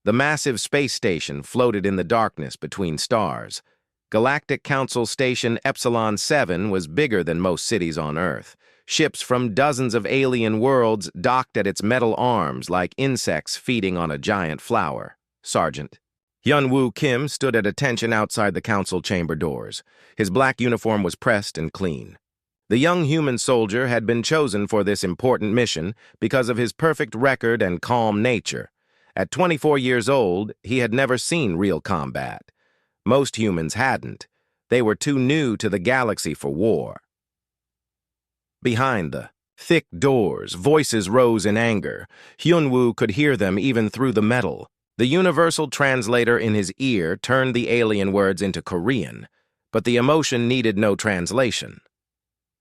The massive space station floated in the darkness between stars. Galactic Council Station Epsilon 7 was bigger than most cities on Earth. Ships from dozens of alien worlds docked at its metal arms like insects feeding on a giant flower. Sergeant Hyun-Woo Kim stood at attention outside the council chamber doors. His black uniform was pressed and clean. The young human soldier had been chosen for this important mission because of his perfect record and calm nature. At 24 years old, he had never seen real combat. Most humans hadn't. They were too new to the galaxy for war. Behind the thick doors, voices rose in anger. Hyun-Woo could hear them even through the metal. The universal translator in his ear turned the alien words into Korean, but the emotion needed no translation.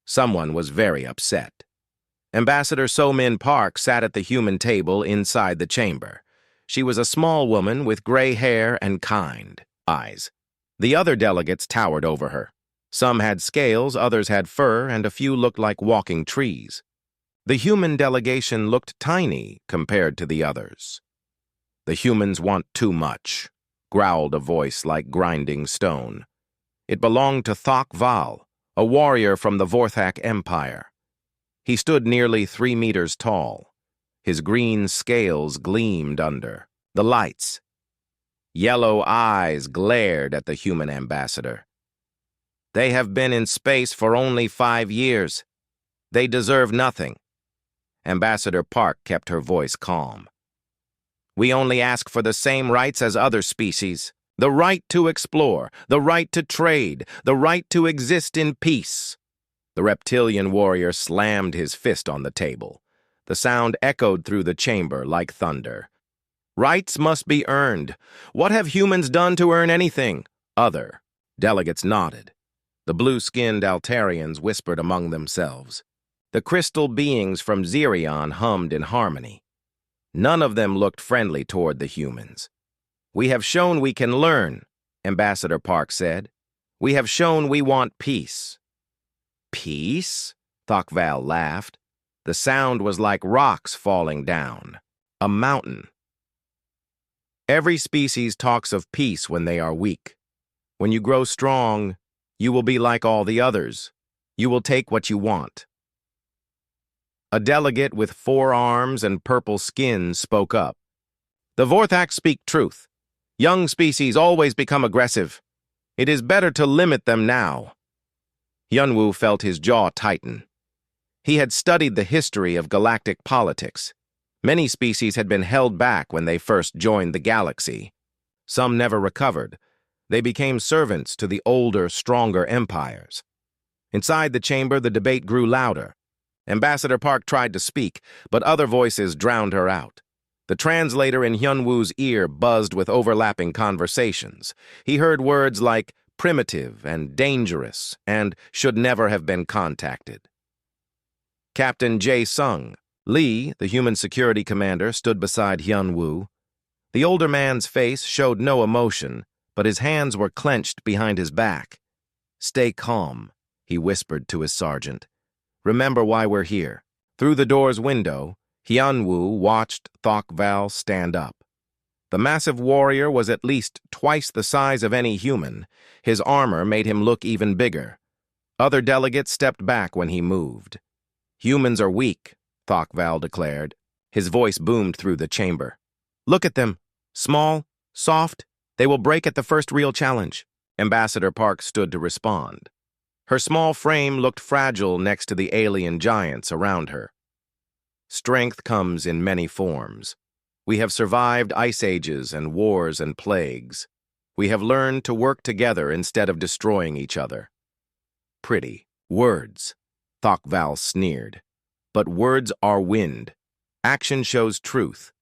Someone was very upset. Ambassador So-Min Park sat at the human table inside the chamber. She was a small woman with gray hair and kind eyes. The other delegates towered over her. Some had scales, others had fur, and a few looked like walking trees. The human delegation looked tiny compared to the others. "The humans want too much," growled a voice like grinding stone. It belonged to Thok Val, a warrior from the Vorthak Empire. He stood nearly 3 meters tall. His green scales gleamed under the lights. Yellow eyes glared at the human ambassador. "They have been in space for only 5 years. They deserve nothing." Ambassador Park kept her voice calm. "We only ask for the same rights as other species. The right to explore, the right to trade, the right to exist in peace." The reptilian warrior slammed his fist on the table. The sound echoed through the chamber like thunder. "Rights must be earned. What have humans done to earn anything?" Other delegates nodded. The blue-skinned Altarians whispered among themselves. The crystal beings from Xerion hummed in harmony. None of them looked friendly toward the humans. "We have shown we can learn," Ambassador Park said. "We have shown we want peace." "Peace?" Thok Val laughed. The sound was like rocks falling down. A mountain. "Every species talks of peace when they are weak. When you grow strong, you will be like all the others. You will take what you want." A delegate with 4 arms and purple skin spoke up. "The Vorthak speak truth. Young species always become aggressive. It is better to limit them now." Hyun-Woo felt his jaw tighten. He had studied the history of galactic politics. Many species had been held back when they first joined the galaxy. Some never recovered. They became servants to the older, stronger empires. Inside the chamber, the debate grew louder. Ambassador Park tried to speak, but other voices drowned her out. The translator in Hyun-Woo's ear buzzed with overlapping conversations. He heard words like primitive and dangerous and should never have been contacted. Captain Jae-sung Lee, the human security commander, stood beside Hyun-Woo. The older man's face showed no emotion, but his hands were clenched behind his back. "Stay calm," he whispered to his sergeant. "Remember why we're here." Through the door's window, Hyun-Woo watched Thok Val stand up. The massive warrior was at least twice the size of any human. His armor made him look even bigger. Other delegates stepped back when he moved. "Humans are weak," Thok Val declared. His voice boomed through the chamber. "Look at them. Small, soft. They will break at the first real challenge." Ambassador Park stood to respond. Her small frame looked fragile next to the alien giants around her. "Strength comes in many forms. We have survived ice ages and wars and plagues. We have learned to work together instead of destroying each other." "Pretty words," Thok Val sneered. "But words are wind. Action shows truth."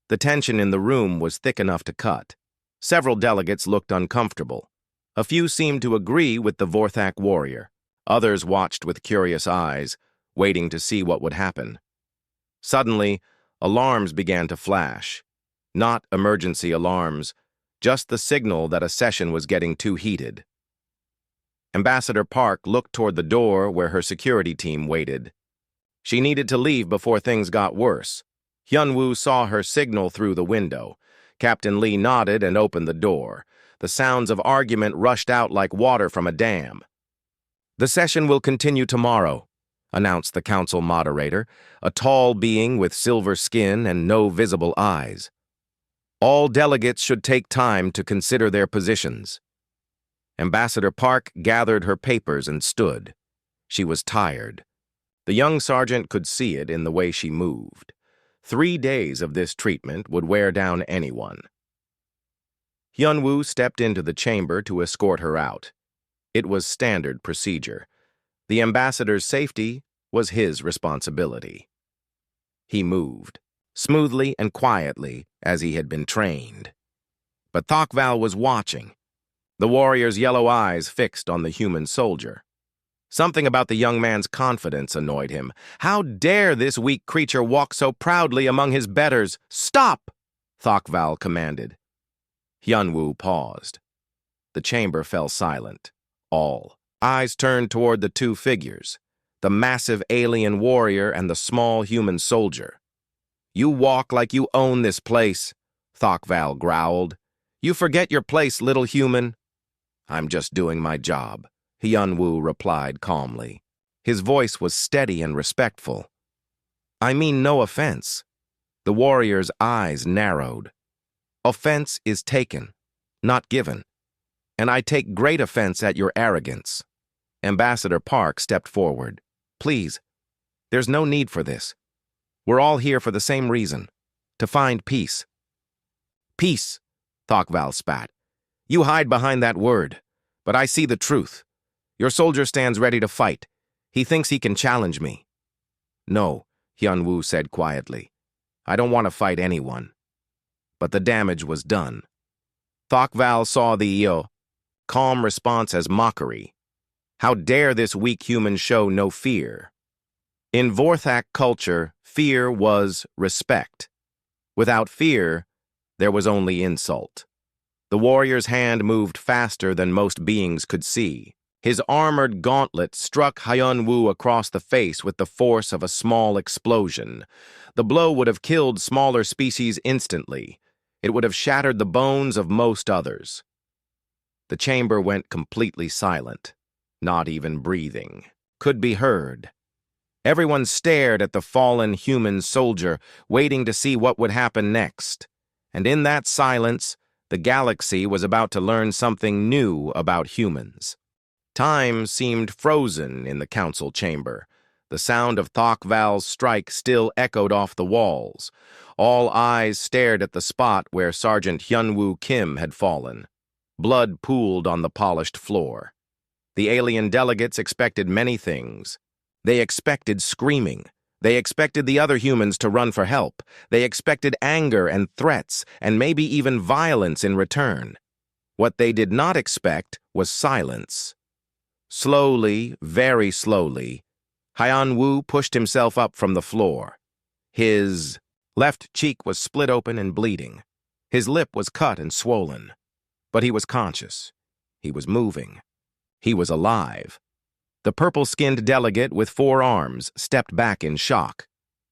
The tension in the room was thick enough to cut. Several delegates looked uncomfortable. A few seemed to agree with the Vorthak warrior. Others watched with curious eyes, waiting to see what would happen. Suddenly, alarms began to flash. Not emergency alarms, just the signal that a session was getting too heated. Ambassador Park looked toward the door where her security team waited. She needed to leave before things got worse. Hyun-Woo saw her signal through the window. Captain Lee nodded and opened the door. The sounds of argument rushed out like water from a dam. "The session will continue tomorrow," announced the council moderator, a tall being with silver skin and no visible eyes. "All delegates should take time to consider their positions." Ambassador Park gathered her papers and stood. She was tired. The young sergeant could see it in the way she moved. 3 days of this treatment would wear down anyone. Hyunwoo stepped into the chamber to escort her out. It was standard procedure. The ambassador's safety was his responsibility. He moved, smoothly and quietly, as he had been trained. But Thokval was watching, the warrior's yellow eyes fixed on the human soldier. Something about the young man's confidence annoyed him. How dare this weak creature walk so proudly among his betters? "Stop!" Thokval commanded. Hyunwoo paused. The chamber fell silent. All eyes turned toward the two figures, the massive alien warrior and the small human soldier. "You walk like you own this place," Thokval growled. "You forget your place, little human." "I'm just doing my job," Hyunwoo replied calmly. His voice was steady and respectful. "I mean no offense." The warrior's eyes narrowed. "Offense is taken, not given. And I take great offense at your arrogance." Ambassador Park stepped forward. "Please, there's no need for this. We're all here for the same reason, to find peace." "Peace," Thokval spat. "You hide behind that word, but I see the truth. Your soldier stands ready to fight. He thinks he can challenge me." "No," Hyunwoo said quietly. "I don't want to fight anyone." But the damage was done. Thokval saw the calm response as mockery. How dare this weak human show no fear? In Vorthak culture, fear was respect. Without fear, there was only insult. The warrior's hand moved faster than most beings could see. His armored gauntlet struck Hyunwoo across the face with the force of a small explosion. The blow would have killed smaller species instantly. It would have shattered the bones of most others. The chamber went completely silent. Not even breathing could be heard. Everyone stared at the fallen human soldier, waiting to see what would happen next. And in that silence, the galaxy was about to learn something new about humans. Time seemed frozen in the council chamber. The sound of Thokval's strike still echoed off the walls. All eyes stared at the spot where Sergeant Hyunwoo Kim had fallen. Blood pooled on the polished floor. The alien delegates expected many things. They expected screaming. They expected the other humans to run for help. They expected anger and threats, and maybe even violence in return. What they did not expect was silence. Slowly, very slowly, Hyunwoo pushed himself up from the floor. His left cheek was split open and bleeding. His lip was cut and swollen. But he was conscious. He was moving. He was alive. The purple-skinned delegate with 4 arms stepped back in shock.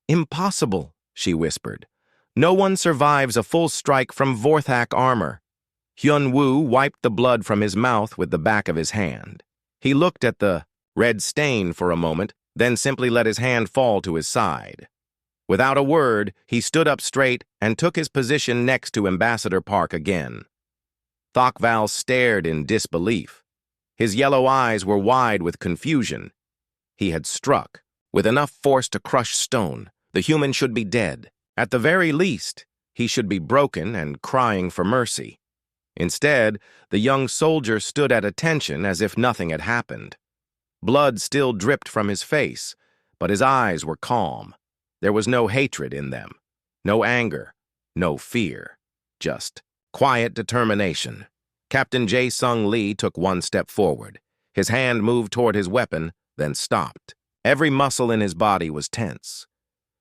"Impossible," she whispered. "No one survives a full strike from Vorthak armor." Hyunwoo wiped the blood from his mouth with the back of his hand. He looked at the red stain for a moment, then simply let his hand fall to his side. Without a word, he stood up straight and took his position next to Ambassador Park again. Thokval stared in disbelief. His yellow eyes were wide with confusion. He had struck. With enough force to crush stone, the human should be dead. At the very least, he should be broken and crying for mercy. Instead, the young soldier stood at attention as if nothing had happened. Blood still dripped from his face, but his eyes were calm. There was no hatred in them, no anger, no fear, just quiet determination. Captain Jae-sung Lee took 1 step forward. His hand moved toward his weapon, then stopped. Every muscle in his body was tense,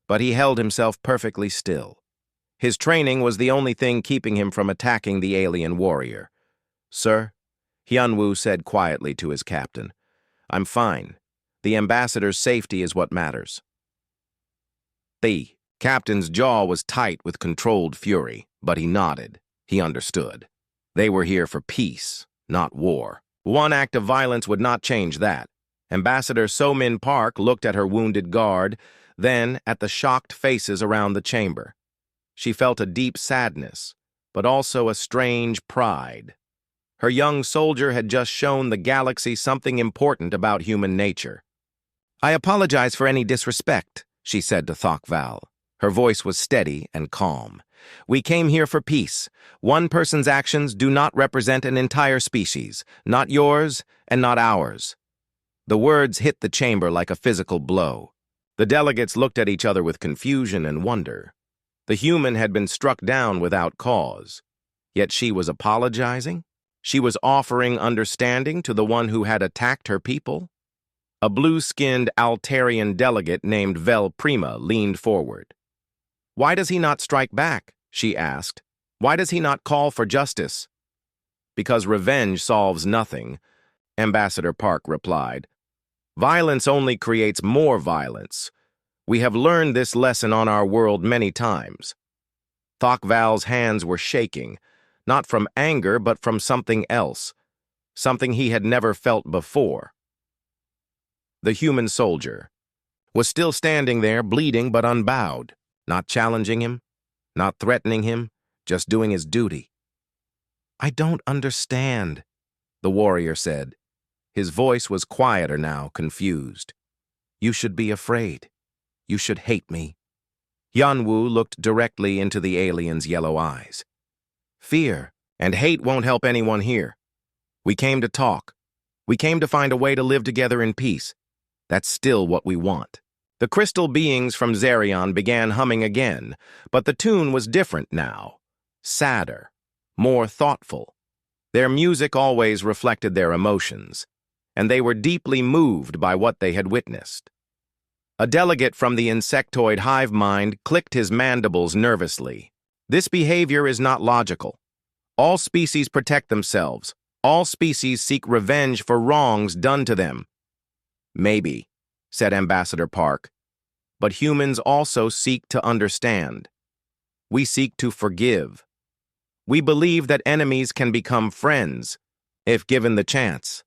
but he held himself perfectly still. His training was the only thing keeping him from attacking the alien warrior. "Sir," Hyunwoo said quietly to his captain, "I'm fine. The ambassador's safety is what matters." The captain's jaw was tight with controlled fury, But he nodded. He understood. They were here for peace, not war. One act of violence would not change that. Ambassador So-Min Park looked at her wounded guard, then at the shocked faces around the chamber. She felt a deep sadness, but also a strange pride. Her young soldier had just shown the galaxy something important about human nature. "I apologize for any disrespect," she said to Thok-Val. Her voice was steady and calm. "We came here for peace. One person's actions do not represent an entire species, not yours and not ours." The words hit the chamber like a physical blow. The delegates looked at each other with confusion and wonder. The human had been struck down without cause. Yet she was apologizing? She was offering understanding to the one who had attacked her people? A blue-skinned Altarian delegate named Vel Prima leaned forward. "Why does he not strike back?" she asked. "Why does he not call for justice?" "Because revenge solves nothing," Ambassador Park replied. "Violence only creates more violence. We have learned this lesson on our world many times." Thok-Val's hands were shaking, not from anger but from something else, something he had never felt before. The human soldier was still standing there, bleeding but unbowed, not challenging him, not threatening him, just doing his duty. "I don't understand," the warrior said. His voice was quieter now, confused. "You should be afraid. You should hate me." Yanwu looked directly into the alien's yellow eyes. "Fear and hate won't help anyone here. We came to talk. We came to find a way to live together in peace. That's still what we want." The crystal beings from Zerion began humming again, but the tune was different now. Sadder, more thoughtful. Their music always reflected their emotions, and they were deeply moved by what they had witnessed. A delegate from the insectoid hive mind clicked his mandibles nervously. "This behavior is not logical. All species protect themselves. All species seek revenge for wrongs done to them." "Maybe," said Ambassador Park, "but humans also seek to understand. We seek to forgive. We believe that enemies can become friends, if given the chance."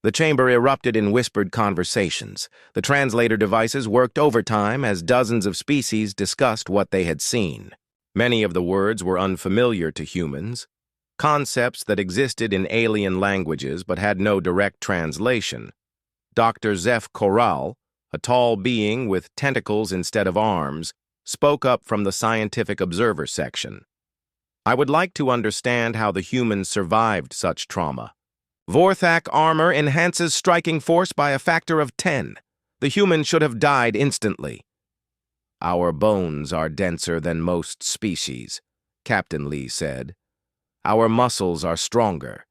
The chamber erupted in whispered conversations. The translator devices worked overtime as dozens of species discussed what they had seen. Many of the words were unfamiliar to humans, concepts that existed in alien languages but had no direct translation. Dr. Zeph Corral, a tall being with tentacles instead of arms, spoke up from the scientific observer section. "I would like to understand how the humans survived such trauma. Vorthak armor enhances striking force by a factor of 10. The human should have died instantly." "Our bones are denser than most species," Captain Lee said. "Our muscles are stronger.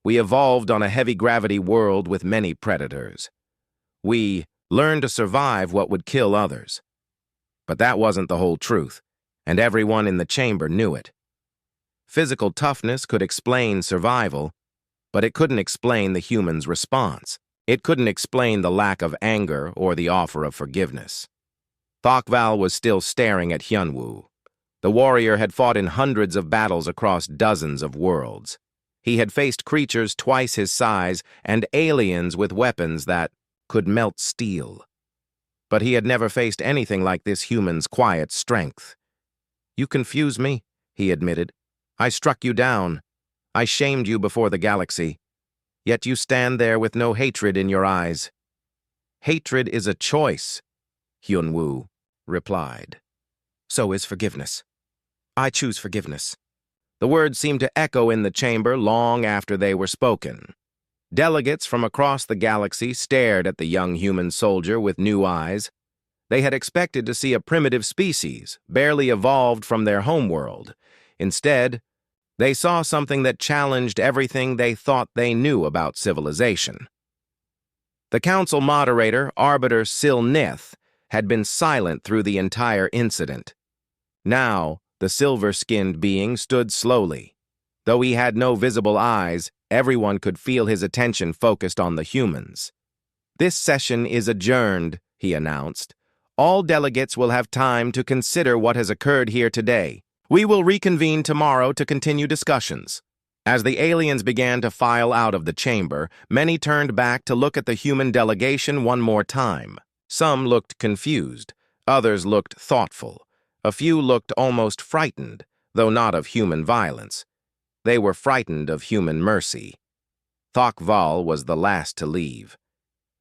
We evolved on a heavy-gravity world with many predators. We learned to survive what would kill others." But that wasn't the whole truth, and everyone in the chamber knew it. Physical toughness could explain survival, but it couldn't explain the human's response. It couldn't explain the lack of anger or the offer of forgiveness. Thok-Val was still staring at Hyunwoo. The warrior had fought in hundreds of battles across dozens of worlds. He had faced creatures twice his size and aliens with weapons that could melt steel. But he had never faced anything like this human's quiet strength. "You confuse me," he admitted. "I struck you down. I shamed you before the galaxy. Yet you stand there with no hatred in your eyes." "Hatred is a choice," Hyunwoo replied. "So is forgiveness. I choose forgiveness." The words seemed to echo in the chamber long after they were spoken. Delegates from across the galaxy stared at the young human soldier with new eyes. They had expected to see a primitive species, barely evolved from their homeworld. Instead, they saw something that challenged everything they thought they knew about civilization. The council moderator, Arbiter Silnith, had been silent through the entire incident. Now, the silver-skinned being stood slowly. Though he had no visible eyes, everyone could feel his attention focused on the humans. "This session is adjourned," he announced. "All delegates will have time to consider what has occurred here today. We will reconvene tomorrow to continue discussions. As the aliens began to file out of the chamber, many turned back to look at the human delegation one more time. Some looked confused, others looked thoughtful. A few looked almost frightened, though not of human violence. They were frightened of human mercy. Thok Val was the last to leave.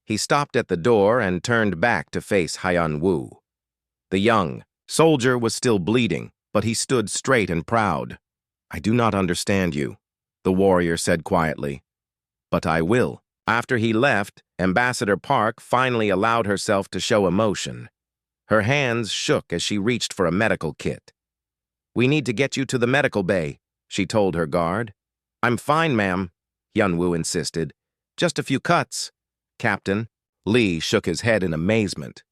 He stopped at the door and turned back to face Hyun Woo. The young soldier was still bleeding, but he stood straight and proud. "I do not understand you," the warrior said quietly. "But I will." After he left, Ambassador Park finally allowed herself to show emotion. Her hands shook as she reached for a medical kit. "We need to get you to the medical bay," she told her guard. "I'm fine, ma'am," Hyun-woo insisted. "Just a few cuts." "Captain," Lee shook his head in amazement.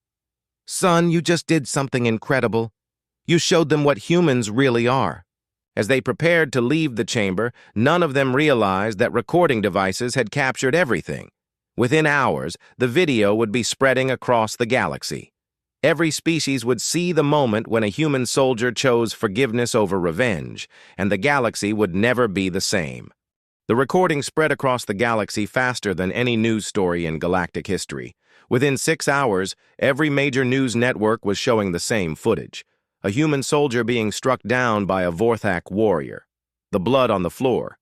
"Son, you just did something incredible. You showed them what humans really are." As they prepared to leave the chamber, none of them realized that recording devices had captured everything. Within hours, the video would be spreading across the galaxy. Every species would see the moment when a human soldier chose forgiveness over revenge, and the galaxy would never be the same. The recording spread across the galaxy faster than any news story in galactic history. Within 6 hours, every major news network was showing the same footage. A human soldier being struck down by a Vorthak warrior. The blood on the floor.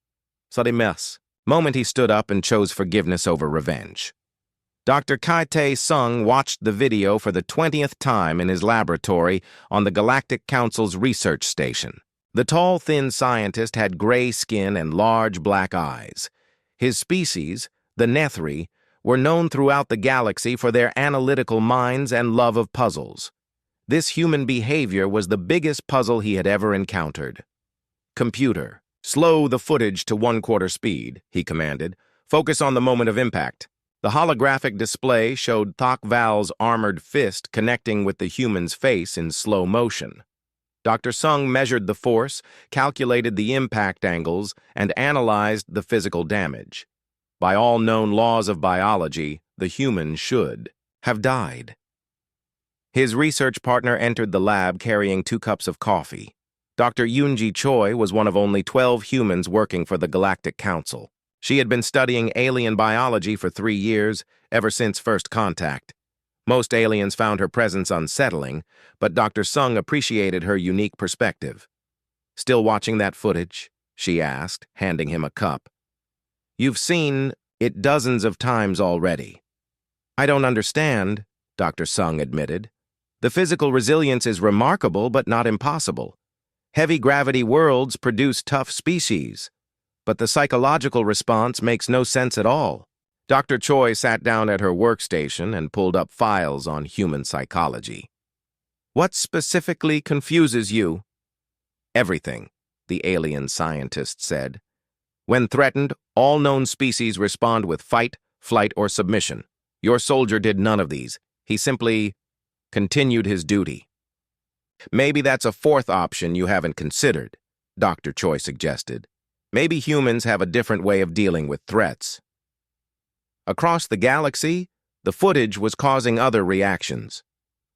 Sarimes. Moment he stood up and chose forgiveness over revenge. Dr. Kai-tae Sung watched the video for the 20th time in his laboratory on the Galactic Council's research station. The tall, thin scientist had gray skin and large black eyes. His species, the Nethri, were known throughout the galaxy for their analytical minds and love of puzzles. This human behavior was the biggest puzzle he had ever encountered. "Computer, slow the footage to 1/4 speed," he commanded. "Focus on the moment of impact." The holographic display showed Thok Val's armored fist connecting with the human's face in slow motion. Dr. Sung measured the force, calculated the impact angles, and analyzed the physical damage. By all known laws of biology, the human should have died. His research partner entered the lab carrying 2 cups of coffee. Dr. Yoonji Choi was one of only 12 humans working for the Galactic Council. She had been studying alien biology for 3 years, ever since first contact. Most aliens found her presence unsettling, but Dr. Sung appreciated her unique perspective. "Still watching that footage?" she asked, handing him a cup. "You've seen it dozens of times already." "I don't understand," Dr. Sung admitted. "The physical resilience is remarkable but not impossible. Heavy gravity worlds produce tough species, but the psychological response makes no sense at all." Dr. Choi sat down at her workstation and pulled up files on human psychology. "What specifically confuses you?" "Everything," the alien scientist said. "When threatened, all known species respond with fight, flight, or submission. Your soldier did none of these. He simply continued his duty." "Maybe that's a fourth option you haven't considered," Dr. Choi suggested. "Maybe humans have a different way of dealing with threats." Across the galaxy, the footage was causing other reactions.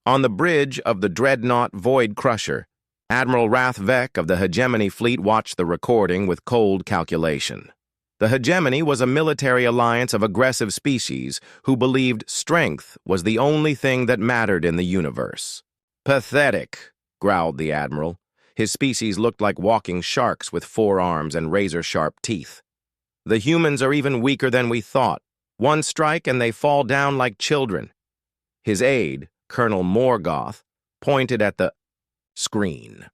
On the bridge of the dreadnought Void Crusher, Admiral Rathvek of the Hegemony Fleet watched the recording with cold calculation. The Hegemony was a military alliance of aggressive species who believed strength was the only thing that mattered in the universe. "Pathetic," growled the Admiral. His species looked like walking sharks with 4 arms and razor-sharp teeth. "The humans are even weaker than we thought. One strike and they fall down like children." His aide, Colonel Morgoth, pointed at the screen.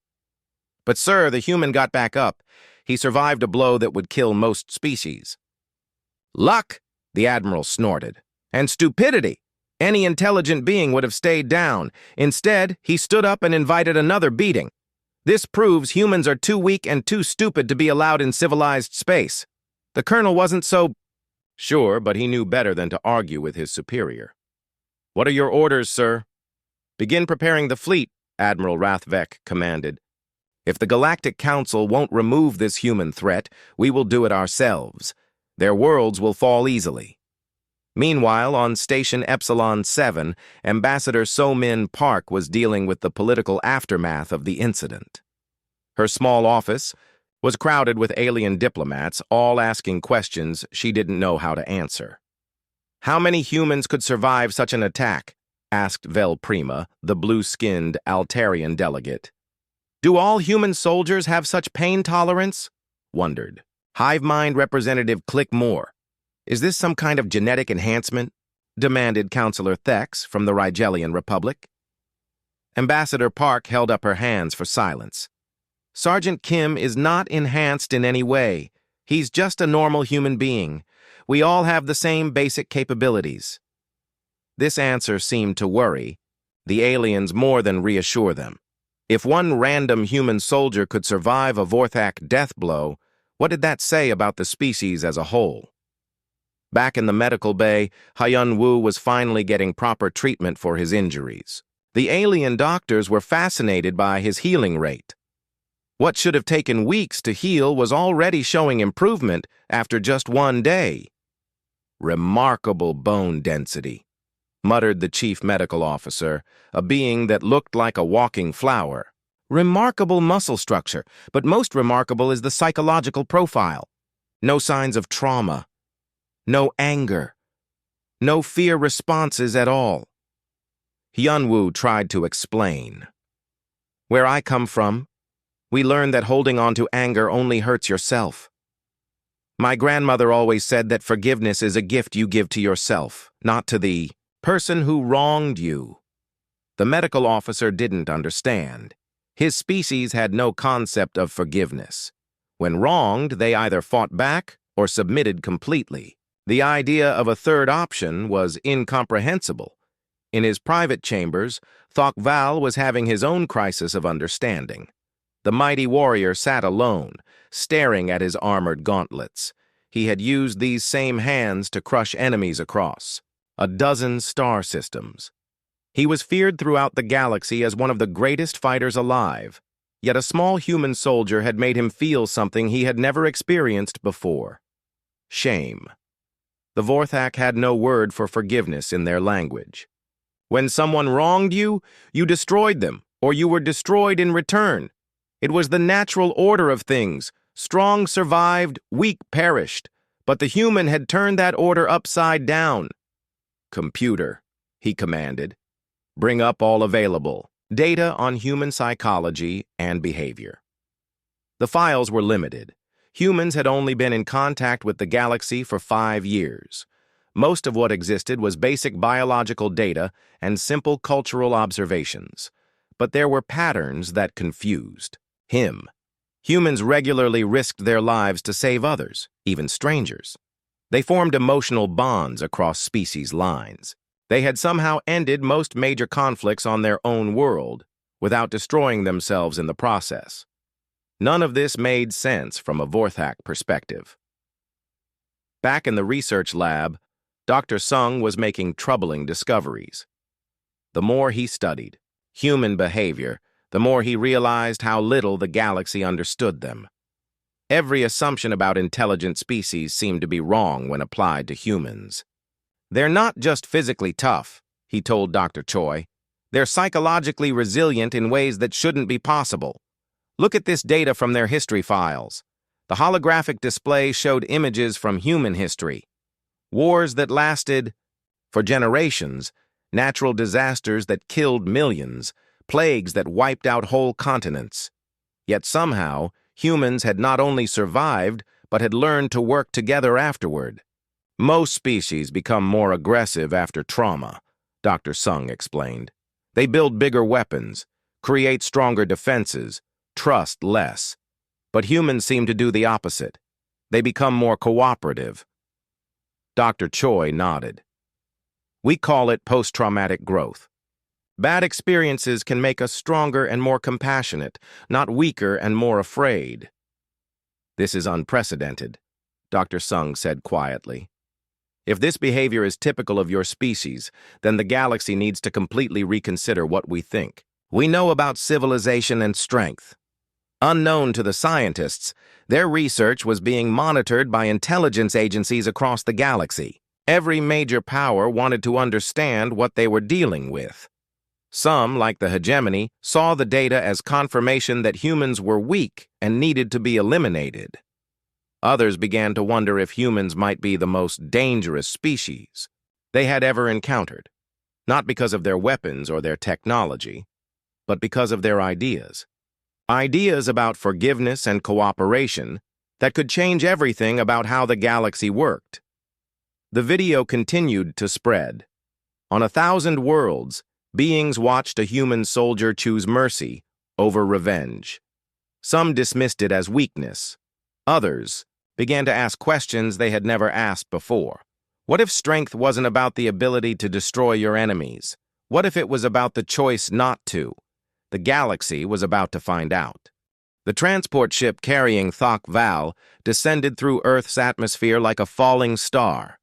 "But sir, the human got back up. He survived a blow that would kill most species." "Luck," the Admiral snorted. "And stupidity. Any intelligent being would have stayed down. Instead, he stood up and invited another beating. This proves humans are too weak and too stupid to be allowed in civilized space. The Colonel wasn't so sure, but he knew better than to argue with his superior. "What are your orders, sir?" "Begin preparing the fleet," Admiral Rathvek commanded. "If the Galactic Council won't remove this human threat, we will do it ourselves. Their worlds will fall easily." Meanwhile, on Station Epsilon 7, Ambassador So-Min Park was dealing with the political aftermath of the incident. Her small office was crowded with alien diplomats, all asking questions she didn't know how to answer. "How many humans could survive such an attack?" asked Vel Prima, the blue-skinned Altarian delegate. "Do all human soldiers have such pain tolerance?" wondered Hive Mind Representative Click Moore. "Is this some kind of genetic enhancement?" demanded Councillor Thex from the Rigelian Republic. Ambassador Park held up her hands for silence. "Sergeant Kim is not enhanced in any way. He's just a normal human being. We all have the same basic capabilities." This answer seemed to worry the aliens more than reassure them. If one random human soldier could survive a Vorthak death blow, what did that say about the species as a whole? Back in the medical bay, Hyun Woo was finally getting proper treatment for his injuries. The alien doctors were fascinated by his healing rate. What should have taken weeks to heal was already showing improvement after just one day. "Remarkable bone density," muttered the chief medical officer, a being that looked like a walking flower. "Remarkable muscle structure, but most remarkable is the psychological profile. No signs of trauma. No anger. No fear responses at all." Hyunwoo tried to explain. "Where I come from, we learned that holding on to anger only hurts yourself. My grandmother always said that forgiveness is a gift you give to yourself, not to the person who wronged you." The medical officer didn't understand. His species had no concept of forgiveness. When wronged, they either fought back or submitted completely. The idea of a third option was incomprehensible. In his private chambers, Thok Val was having his own crisis of understanding. The mighty warrior sat alone, staring at his armored gauntlets. He had used these same hands to crush enemies across 12 star systems. He was feared throughout the galaxy as one of the greatest fighters alive, yet a small human soldier had made him feel something he had never experienced before: shame. The Vorthak had no word for forgiveness in their language. When someone wronged you, you destroyed them, or you were destroyed in return. It was the natural order of things. Strong survived, weak perished. But the human had turned that order upside down. "Computer," he commanded, "bring up all available data on human psychology and behavior." The files were limited. Humans had only been in contact with the galaxy for 5 years. Most of what existed was basic biological data and simple cultural observations. But there were patterns that confused him. Humans regularly risked their lives to save others, even strangers. They formed emotional bonds across species lines. They had somehow ended most major conflicts on their own world, without destroying themselves in the process. None of this made sense from a Vorthak perspective. Back in the research lab, Dr. Sung was making troubling discoveries. The more he studied human behavior, the more he realized how little the galaxy understood them. Every assumption about intelligent species seemed to be wrong when applied to humans. "They're not just physically tough," he told Dr. Choi. "They're psychologically resilient in ways that shouldn't be possible. Look at this data from their history files. The holographic display showed images from human history. Wars that lasted for generations, natural disasters that killed millions, plagues that wiped out whole continents. Yet somehow, humans had not only survived, but had learned to work together afterward. Most species become more aggressive after trauma," Dr. Sung explained. "They build bigger weapons, create stronger defenses, trust less. But humans seem to do the opposite. They become more cooperative." Dr. Choi nodded. "We call it post-traumatic growth. Bad experiences can make us stronger and more compassionate, not weaker and more afraid." "This is unprecedented," Dr. Sung said quietly. "If this behavior is typical of your species, then the galaxy needs to completely reconsider what we think. We know about civilization and strength. Unknown to the scientists, their research was being monitored by intelligence agencies across the galaxy. Every major power wanted to understand what they were dealing with." Some, like the hegemony, saw the data as confirmation that humans were weak and needed to be eliminated. Others began to wonder if humans might be the most dangerous species they had ever encountered, not because of their weapons or their technology, but because of their ideas. Ideas about forgiveness and cooperation that could change everything about how the galaxy worked. The video continued to spread. On 1,000 worlds, beings watched a human soldier choose mercy over revenge. Some dismissed it as weakness. Others began to ask questions they had never asked before. What if strength wasn't about the ability to destroy your enemies? What if it was about the choice not to? The galaxy was about to find out. The transport ship carrying Thok Val descended through Earth's atmosphere like a falling star.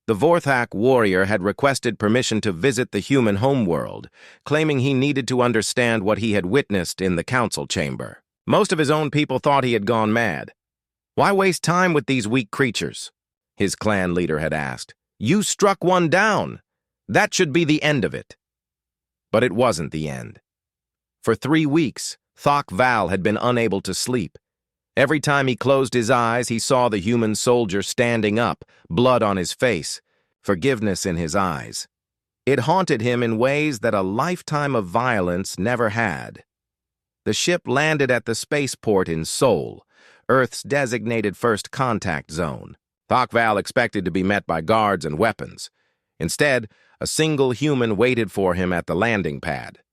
The Vorthak warrior had requested permission to visit the human homeworld, claiming he needed to understand what he had witnessed in the council chamber. Most of his own people thought he had gone mad. "Why waste time with these weak creatures?" his clan leader had asked. "You struck one down. That should be the end of it." But it wasn't the end. For 3 weeks, Thok Val had been unable to sleep. Every time he closed his eyes, he saw the human soldier standing up, blood on his face, forgiveness in his eyes. It haunted him in ways that a lifetime of violence never had. The ship landed at the spaceport in Seoul, Earth's designated first contact zone. Thok Val expected to be met by guards and weapons. Instead, a single human waited for him at the landing pad.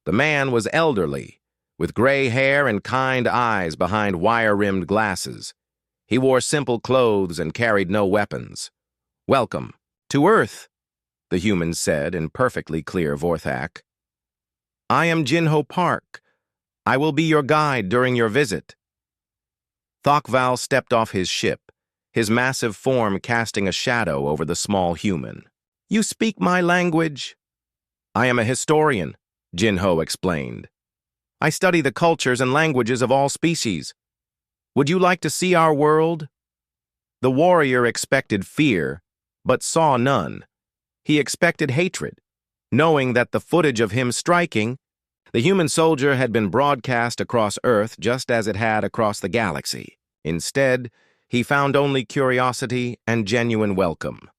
The man was elderly, with gray hair and kind eyes behind wire-rimmed glasses. He wore simple clothes and carried no weapons. "Welcome to Earth," the human said in perfectly clear Vorthak. "I am Jinho Park. I will be your guide during your visit." Thok Val stepped off his ship, his massive form casting a shadow over the small human. "You speak my language?" "I am a historian," Jinho explained. "I study the cultures and languages of all species. Would you like to see our world?" The warrior expected fear, but saw none. He expected hatred, knowing that the footage of him striking the human soldier had been broadcast across Earth just as it had across the galaxy. Instead, he found only curiosity and genuine welcome.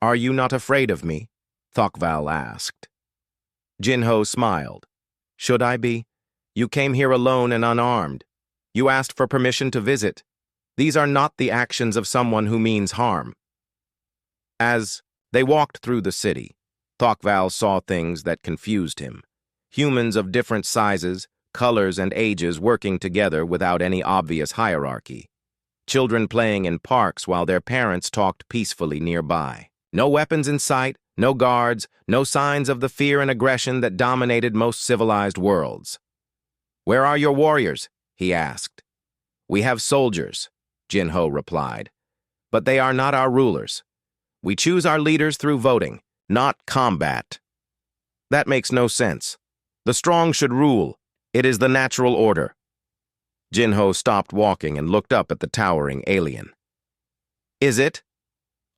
"Are you not afraid of me?" Thok Val asked. Jinho smiled. "Should I be? You came here alone and unarmed. You asked for permission to visit. These are not the actions of someone who means harm." As they walked through the city, Thok Val saw things that confused him. Humans of different sizes, colors, and ages working together without any obvious hierarchy. Children playing in parks while their parents talked peacefully nearby. No weapons in sight, no guards, no signs of the fear and aggression that dominated most civilized worlds. "Where are your warriors?" he asked. "We have soldiers," Jinho replied. "But they are not our rulers. We choose our leaders through voting, not combat." "That makes no sense. The strong should rule. It is the natural order." Jinho stopped walking and looked up at the towering alien. "Is it?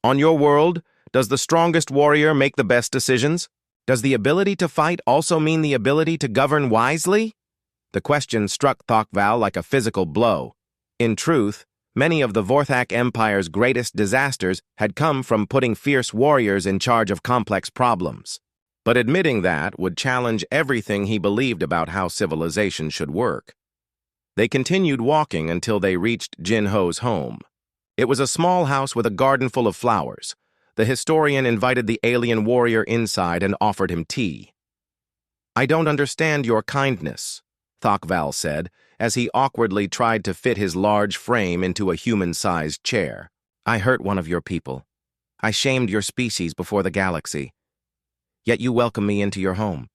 On your world, does the strongest warrior make the best decisions? Does the ability to fight also mean the ability to govern wisely?" The question struck Thok Val like a physical blow. In truth, many of the Vorthak Empire's greatest disasters had come from putting fierce warriors in charge of complex problems. But admitting that would challenge everything he believed about how civilization should work. They continued walking until they reached Jinho's home. It was a small house with a garden full of flowers. The historian invited the alien warrior inside and offered him tea. "I don't understand your kindness," Thok Val said, as he awkwardly tried to fit his large frame into a human-sized chair. "I hurt one of your people. I shamed your species before the galaxy. Yet you welcome me into your home."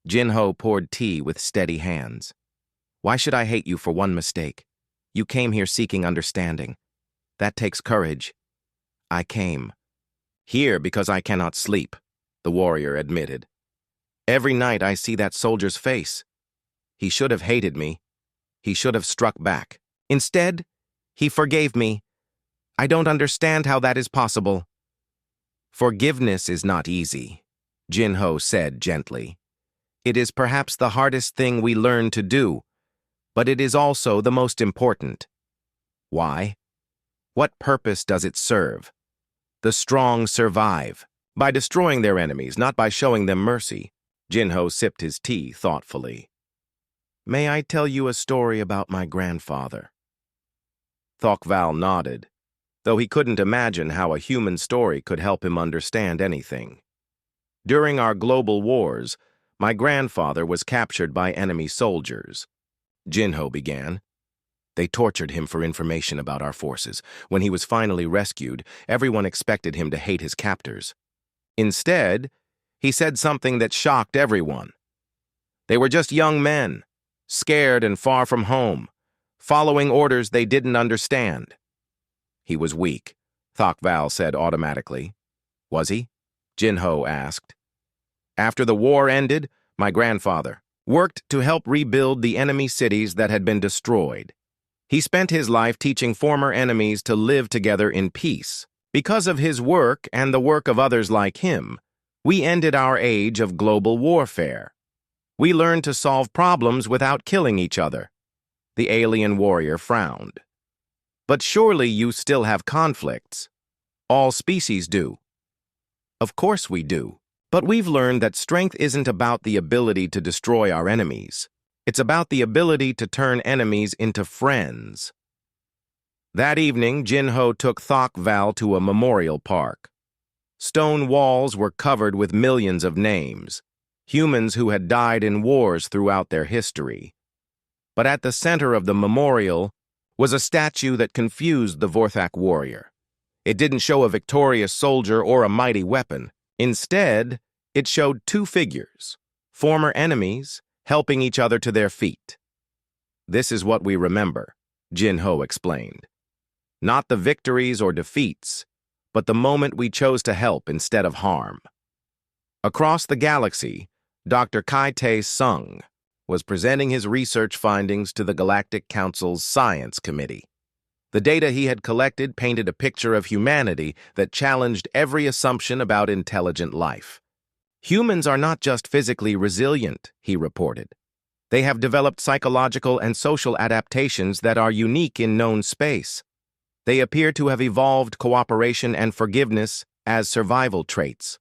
Jinho poured tea with steady hands. "Why should I hate you for one mistake? You came here seeking understanding. That takes courage. I came here because I cannot sleep," the warrior admitted. "Every night I see that soldier's face. He should have hated me. He should have struck back. Instead, he forgave me. I don't understand how that is possible." "Forgiveness is not easy," Jin-Ho said gently. It is perhaps the hardest thing we learn to do, but it is also the most important. Why? What purpose does it serve? The strong survive by destroying their enemies, not by showing them mercy. Jin-Ho sipped his tea thoughtfully. May I tell you a story about my grandfather? Thok-Val nodded, though he couldn't imagine how a human story could help him understand anything. During our global wars, my grandfather was captured by enemy soldiers. Jin-Ho began. They tortured him for information about our forces. When he was finally rescued, everyone expected him to hate his captors. Instead, he said something that shocked everyone. They were just young men, scared and far from home, following orders they didn't understand. He was weak, Thok-Val said automatically. Was he? Jin-Ho asked. After the war ended, my grandfather worked to help rebuild the enemy cities that had been destroyed. He spent his life teaching former enemies to live together in peace. Because of his work and the work of others like him, we ended our age of global warfare. We learned to solve problems without killing each other. The alien warrior frowned. But surely you still have conflicts. All species do. Of course we do. But we've learned that strength isn't about the ability to destroy our enemies. It's about the ability to turn enemies into friends. That evening, Jin-Ho took Thok-Val to a memorial park. Stone walls were covered with millions of names, humans who had died in wars throughout their history. But at the center of the memorial was a statue that confused the Vorthak warrior. It didn't show a victorious soldier or a mighty weapon. Instead, it showed two figures, former enemies, helping each other to their feet. This is what we remember, Jin-Ho explained. Not the victories or defeats, but the moment we chose to help instead of harm. Across the galaxy, Dr. Kai-Tae Sung was presenting his research findings to the Galactic Council's Science Committee. The data he had collected painted a picture of humanity that challenged every assumption about intelligent life. Humans are not just physically resilient, he reported. They have developed psychological and social adaptations that are unique in known space. They appear to have evolved cooperation and forgiveness as survival traits.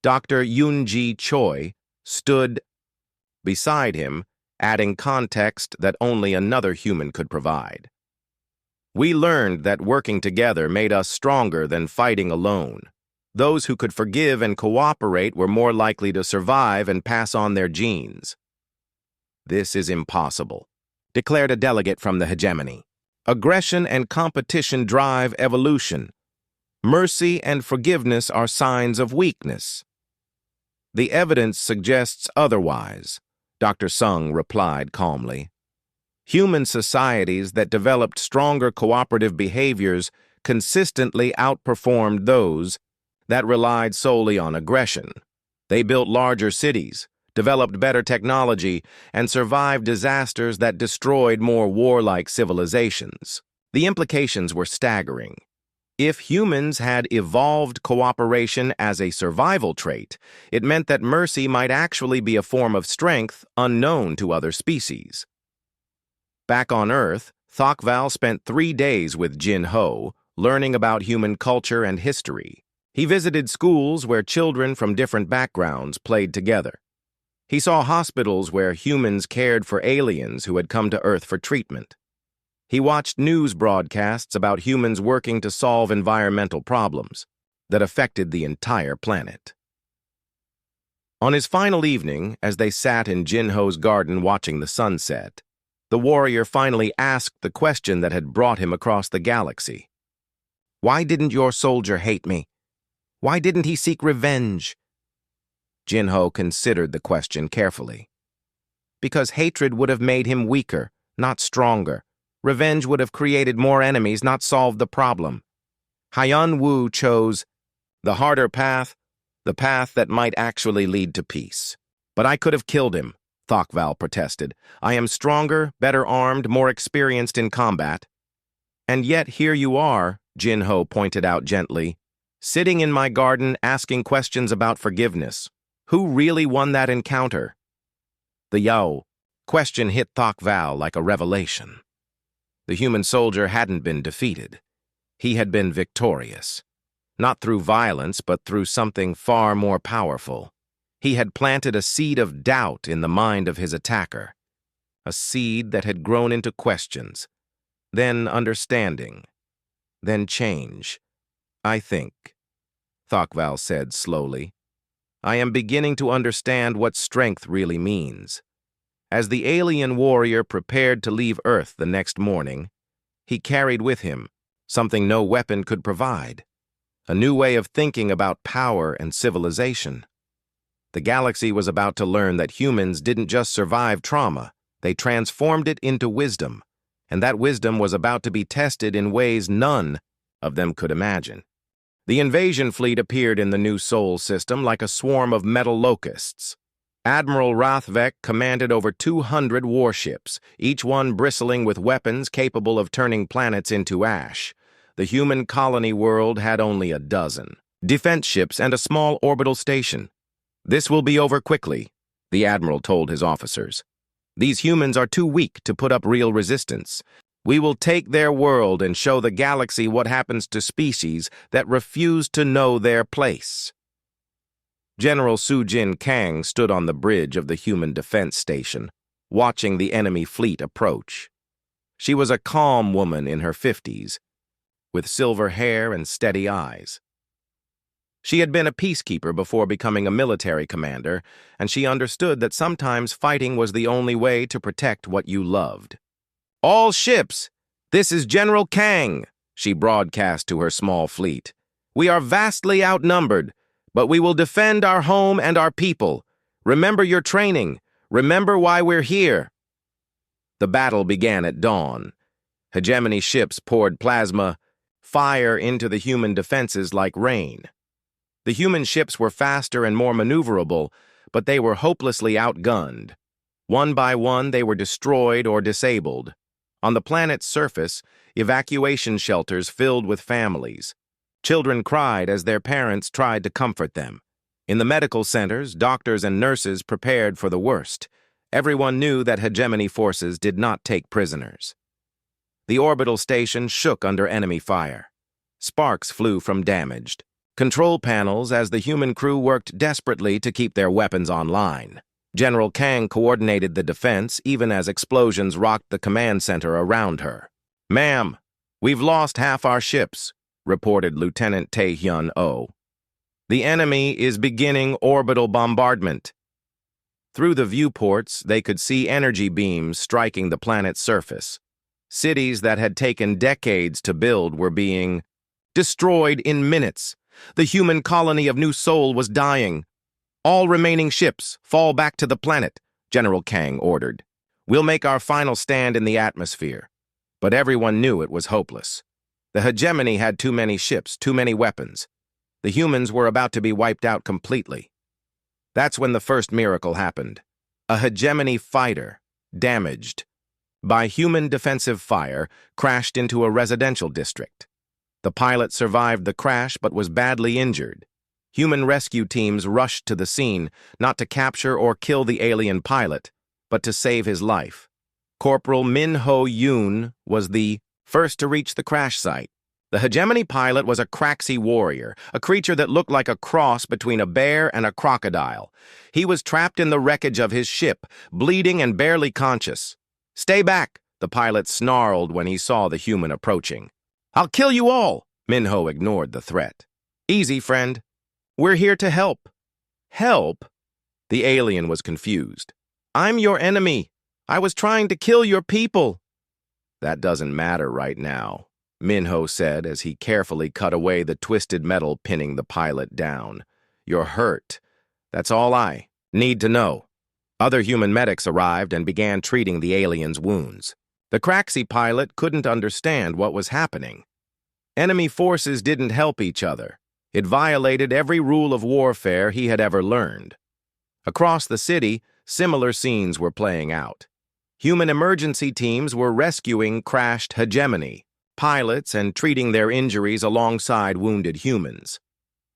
Dr. Yoon-ji Choi stood beside him, adding context that only another human could provide. We learned that working together made us stronger than fighting alone. Those who could forgive and cooperate were more likely to survive and pass on their genes. This is impossible, declared a delegate from the hegemony. Aggression and competition drive evolution. Mercy and forgiveness are signs of weakness. The evidence suggests otherwise, Dr. Sung replied calmly. Human societies that developed stronger cooperative behaviors consistently outperformed those that relied solely on aggression. They built larger cities, developed better technology, and survived disasters that destroyed more warlike civilizations. The implications were staggering. If humans had evolved cooperation as a survival trait, it meant that mercy might actually be a form of strength unknown to other species. Back on Earth, Thok-Val spent 3 days with Jin-Ho, learning about human culture and history. He visited schools where children from different backgrounds played together. He saw hospitals where humans cared for aliens who had come to Earth for treatment. He watched news broadcasts about humans working to solve environmental problems that affected the entire planet. On his final evening, as they sat in Jin-Ho's garden watching the sunset, the warrior finally asked the question that had brought him across the galaxy. Why didn't your soldier hate me? Why didn't he seek revenge? Jin-Ho considered the question carefully. Because hatred would have made him weaker, not stronger. Revenge would have created more enemies, not solved the problem. Hyun-Woo chose the harder path, the path that might actually lead to peace. But I could have killed him, Thok-Val protested. I am stronger, better armed, more experienced in combat. And yet here you are, Jin-Ho pointed out gently, Sitting in my garden asking questions about forgiveness. Who really won that encounter? The Yao question hit Thok Val like a revelation. The human soldier hadn't been defeated. He had been victorious. Not through violence, but through something far more powerful. He had planted a seed of doubt in the mind of his attacker. A seed that had grown into questions, then understanding, then change. I think, Thok Val said slowly, I am beginning to understand what strength really means. As the alien warrior prepared to leave Earth the next morning, he carried with him something no weapon could provide, a new way of thinking about power and civilization. The galaxy was about to learn that humans didn't just survive trauma, they transformed it into wisdom, and that wisdom was about to be tested in ways none of them could imagine. The invasion fleet appeared in the new Sol system like a swarm of metal locusts. Admiral Rathvek commanded over 200 warships, each one bristling with weapons capable of turning planets into ash. The human colony world had only a dozen defense ships and a small orbital station. This will be over quickly, the Admiral told his officers. These humans are too weak to put up real resistance. We will take their world and show the galaxy what happens to species that refuse to know their place. General Su-Jin Kang stood on the bridge of the human defense station, watching the enemy fleet approach. She was a calm woman in her 50s, with silver hair and steady eyes. She had been a peacekeeper before becoming a military commander, and she understood that sometimes fighting was the only way to protect what you loved. All ships, this is General Kang, she broadcast to her small fleet. We are vastly outnumbered, but we will defend our home and our people. Remember your training. Remember why we're here. The battle began at dawn. Hegemony ships poured plasma, fire into the human defenses like rain. The human ships were faster and more maneuverable, but they were hopelessly outgunned. One by one, they were destroyed or disabled. On the planet's surface, evacuation shelters filled with families. Children cried as their parents tried to comfort them. In the medical centers, doctors and nurses prepared for the worst. Everyone knew that hegemony forces did not take prisoners. The orbital station shook under enemy fire. Sparks flew from damaged control panels as the human crew worked desperately to keep their weapons online. General Kang coordinated the defense even as explosions rocked the command center around her. Ma'am, we've lost half our ships, reported Lieutenant Tae-hyun-oh. The enemy is beginning orbital bombardment. Through the viewports, they could see energy beams striking the planet's surface. Cities that had taken decades to build were being destroyed in minutes. The human colony of New Sol was dying. All remaining ships fall back to the planet, General Kang ordered. We'll make our final stand in the atmosphere. But everyone knew it was hopeless. The hegemony had too many ships, too many weapons. The humans were about to be wiped out completely. That's when the first miracle happened. A hegemony fighter, damaged by human defensive fire, crashed into a residential district. The pilot survived the crash but was badly injured. Human rescue teams rushed to the scene, not to capture or kill the alien pilot, but to save his life. Corporal Min-ho Yoon was the first to reach the crash site. The hegemony pilot was a Craxy warrior, a creature that looked like a cross between a bear and a crocodile. He was trapped in the wreckage of his ship, bleeding and barely conscious. Stay back, the pilot snarled when he saw the human approaching. I'll kill you all, Min-ho ignored the threat. Easy, friend. We're here to help. Help? The alien was confused. I'm your enemy. I was trying to kill your people. That doesn't matter right now, Min-ho said as he carefully cut away the twisted metal pinning the pilot down. You're hurt. That's all I need to know. Other human medics arrived and began treating the alien's wounds. The Craxy pilot couldn't understand what was happening. Enemy forces didn't help each other. It violated every rule of warfare he had ever learned. Across the city, similar scenes were playing out. Human emergency teams were rescuing crashed hegemony pilots and treating their injuries alongside wounded humans.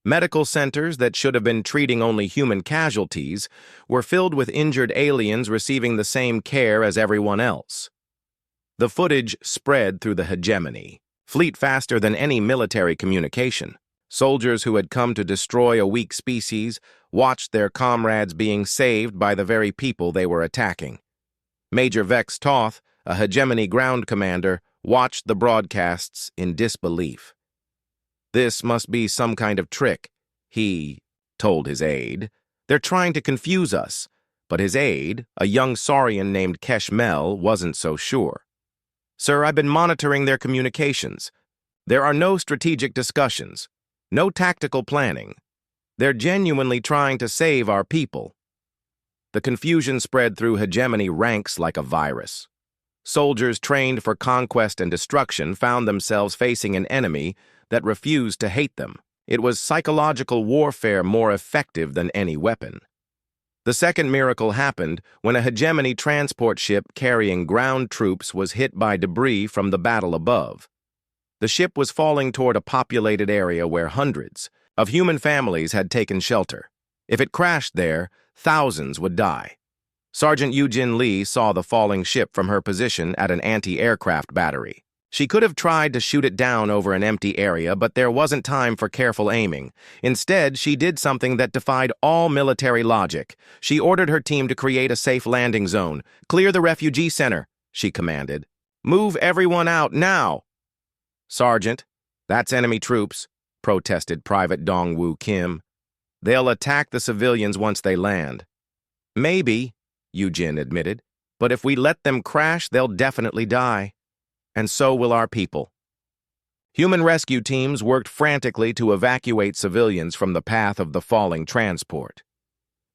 Medical centers that should have been treating only human casualties were filled with injured aliens receiving the same care as everyone else. The footage spread through the hegemony, fleet faster than any military communication. Soldiers who had come to destroy a weak species watched their comrades being saved by the very people they were attacking. Major Vex Toth, a hegemony ground commander, watched the broadcasts in disbelief. "This must be some kind of trick," he told his aide. "They're trying to confuse us." But his aide, a young Saurian named Keshmel, wasn't so sure. "Sir, I've been monitoring their communications. There are no strategic discussions, no tactical planning. They're genuinely trying to save our people." The confusion spread through hegemony ranks like a virus. Soldiers trained for conquest and destruction found themselves facing an enemy that refused to hate them. It was psychological warfare more effective than any weapon. The second miracle happened when a hegemony transport ship carrying ground troops was hit by debris from the battle above. The ship was falling toward a populated area where hundreds of human families had taken shelter. If it crashed there, thousands would die. Sergeant Eugene Lee saw the falling ship from her position at an anti-aircraft battery. She could have tried to shoot it down over an empty area, but there wasn't time for careful aiming. Instead, she did something that defied all military logic. She ordered her team to create a safe landing zone. "Clear the refugee center," she commanded. "Move everyone out now." "Sergeant, that's enemy troops," protested Private Dong-Woo Kim. "They'll attack the civilians once they land." "Maybe," Eugene admitted, "but if we let them crash, they'll definitely die. And so will our people." Human rescue teams worked frantically to evacuate civilians from the path of the falling transport.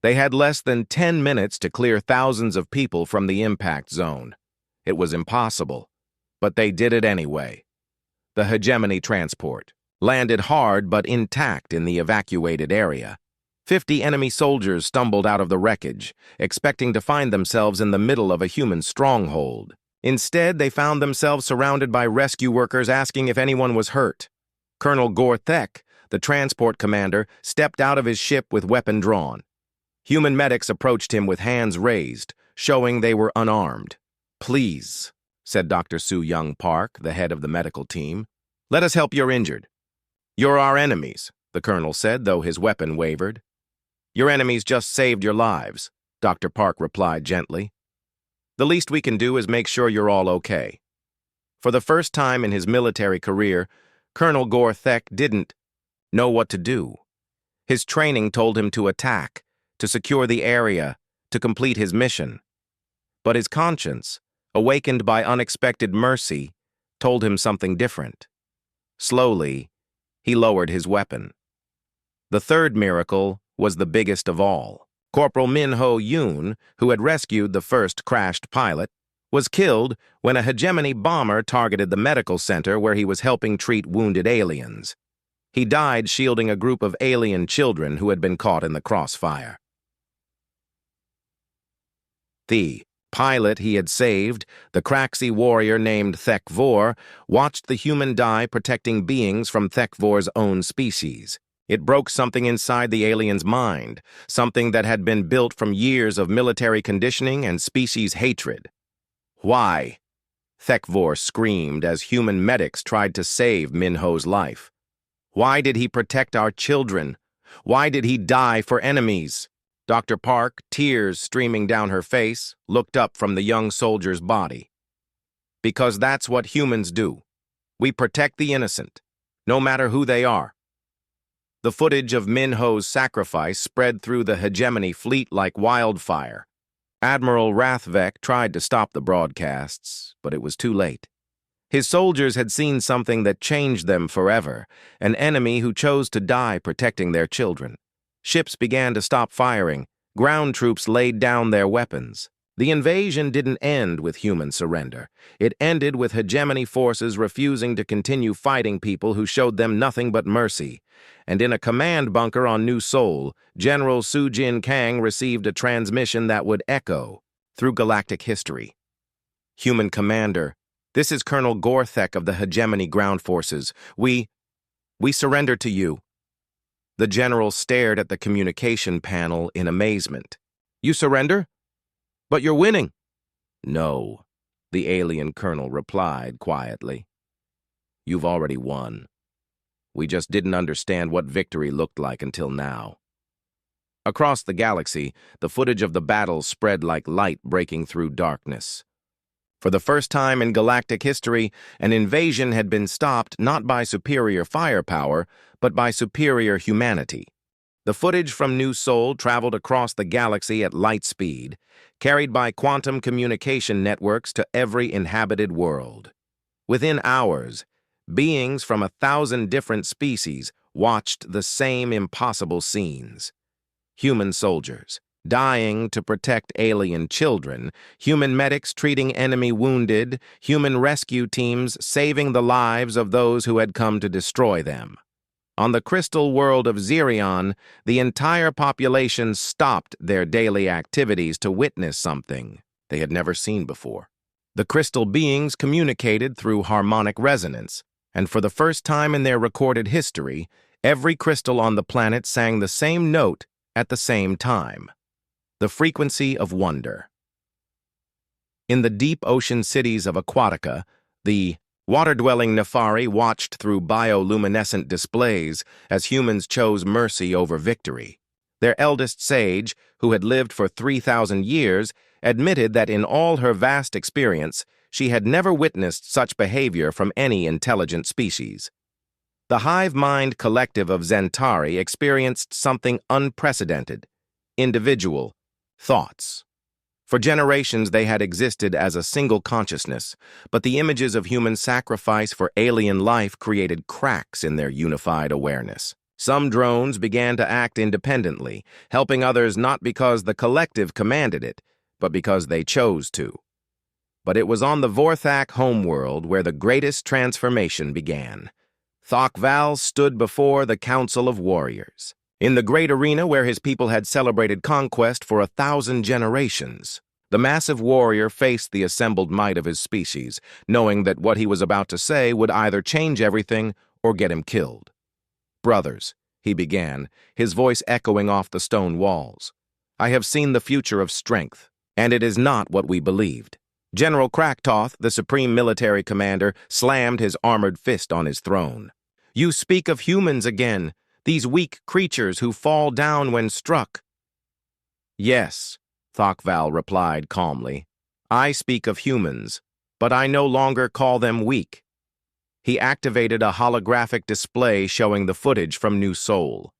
They had less than 10 minutes to clear thousands of people from the impact zone. It was impossible, but they did it anyway. The hegemony transport landed hard but intact in the evacuated area. 50 enemy soldiers stumbled out of the wreckage, expecting to find themselves in the middle of a human stronghold. Instead, they found themselves surrounded by rescue workers asking if anyone was hurt. Colonel Gorthek, the transport commander, stepped out of his ship with weapon drawn. Human medics approached him with hands raised, showing they were unarmed. "Please," said Dr. Soo-Young Park, the head of the medical team, "let us help your injured." "You're our enemies," the colonel said, though his weapon wavered. "Your enemies just saved your lives," Dr. Park replied gently. "The least we can do is make sure you're all okay." For the first time in his military career, Colonel Gorthek didn't know what to do. His training told him to attack, to secure the area, to complete his mission. But his conscience, awakened by unexpected mercy, told him something different. Slowly, he lowered his weapon. The third miracle was the biggest of all. Corporal Min-Ho Yoon, who had rescued the first crashed pilot, was killed when a hegemony bomber targeted the medical center where he was helping treat wounded aliens. He died shielding a group of alien children who had been caught in the crossfire. The pilot he had saved, the Craxi warrior named Thek-Vor, watched the human die protecting beings from Thek-Vor's own species. It broke something inside the alien's mind, something that had been built from years of military conditioning and species hatred. "Why?" Thek-Vor screamed as human medics tried to save Min-Ho's life. "Why did he protect our children? Why did he die for enemies?" Dr. Park, tears streaming down her face, looked up from the young soldier's body. "Because that's what humans do. We protect the innocent, no matter who they are." The footage of Min-Ho's sacrifice spread through the hegemony fleet like wildfire. Admiral Rathvek tried to stop the broadcasts, but it was too late. His soldiers had seen something that changed them forever, an enemy who chose to die protecting their children. Ships began to stop firing. Ground troops laid down their weapons. The invasion didn't end with human surrender. It ended with hegemony forces refusing to continue fighting people who showed them nothing but mercy. And in a command bunker on New Seoul, General Soo-Jin Kang received a transmission that would echo through galactic history. "Human Commander, this is Colonel Gorthek of the Hegemony Ground Forces. We surrender to you." The general stared at the communication panel in amazement. "You surrender? But you're winning." "No," the alien colonel replied quietly. "You've already won. We just didn't understand what victory looked like until now." Across the galaxy, the footage of the battle spread like light breaking through darkness. For the first time in galactic history, an invasion had been stopped not by superior firepower, but by superior humanity. The footage from New Sol traveled across the galaxy at light speed, carried by quantum communication networks to every inhabited world. Within hours, beings from 1,000 different species watched the same impossible scenes. Human soldiers, dying to protect alien children, human medics treating enemy wounded, human rescue teams saving the lives of those who had come to destroy them. On the crystal world of Xerion, the entire population stopped their daily activities to witness something they had never seen before. The crystal beings communicated through harmonic resonance, and for the first time in their recorded history, every crystal on the planet sang the same note at the same time. The frequency of wonder. In the deep ocean cities of Aquatica, the water-dwelling Nefari watched through bioluminescent displays as humans chose mercy over victory. Their eldest sage, who had lived for 3,000 years, admitted that in all her vast experience, she had never witnessed such behavior from any intelligent species. The hive mind collective of Zentari experienced something unprecedented: individual thoughts. For generations they had existed as a single consciousness, but the images of human sacrifice for alien life created cracks in their unified awareness. Some drones began to act independently, helping others not because the collective commanded it, but because they chose to. But it was on the Vorthak homeworld where the greatest transformation began. Thokval stood before the Council of Warriors, in the great arena where his people had celebrated conquest for 1,000 generations. The massive warrior faced the assembled might of his species, knowing that what he was about to say would either change everything or get him killed. "Brothers," he began, his voice echoing off the stone walls, "I have seen the future of strength, and it is not what we believed." General Kraktoth, the supreme military commander, slammed his armored fist on his throne. "You speak of humans again, these weak creatures who fall down when struck." "Yes," Thokval replied calmly. "I speak of humans, but I no longer call them weak." He activated a holographic display showing the footage from New Sol.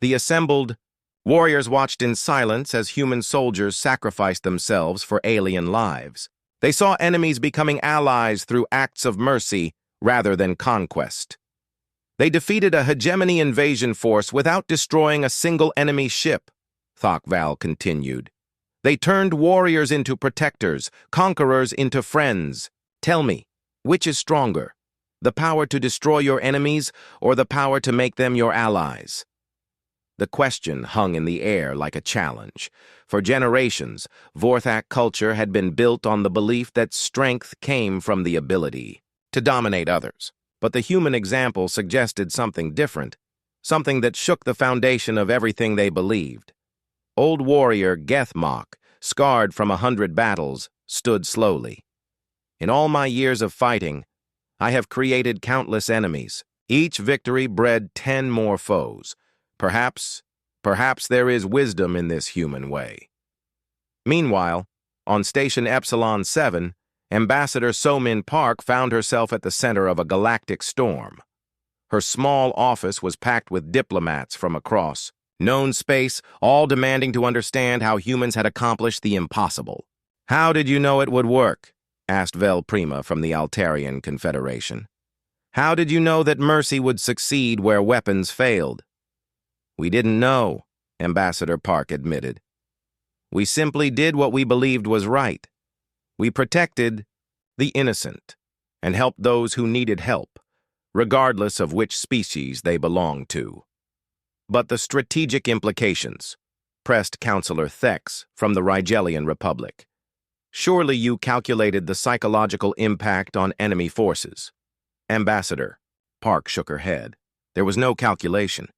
The assembled warriors watched in silence as human soldiers sacrificed themselves for alien lives. They saw enemies becoming allies through acts of mercy rather than conquest. They defeated a hegemony invasion force without destroying a single enemy ship, Thokval continued. They turned warriors into protectors, conquerors into friends. Tell me, which is stronger, the power to destroy your enemies or the power to make them your allies? The question hung in the air like a challenge. For generations, Vorthak culture had been built on the belief that strength came from the ability to dominate others. But the human example suggested something different, something that shook the foundation of everything they believed. Old warrior Gethmok, scarred from 100 battles, stood slowly. "In all my years of fighting, I have created countless enemies. Each victory bred 10 more foes. Perhaps there is wisdom in this human way." Meanwhile, on Station Epsilon 7, Ambassador So-Min Park found herself at the center of a galactic storm. Her small office was packed with diplomats from across known space, all demanding to understand how humans had accomplished the impossible. "How did you know it would work?" asked Vel Prima from the Altarian Confederation. "How did you know that mercy would succeed where weapons failed?" "We didn't know," Ambassador Park admitted. "We simply did what we believed was right. We protected the innocent and helped those who needed help, regardless of which species they belonged to." "But the strategic implications," pressed Counselor Thex from the Rigelian Republic. "Surely you calculated the psychological impact on enemy forces." "Ambassador," Park shook her head. "There was no calculation.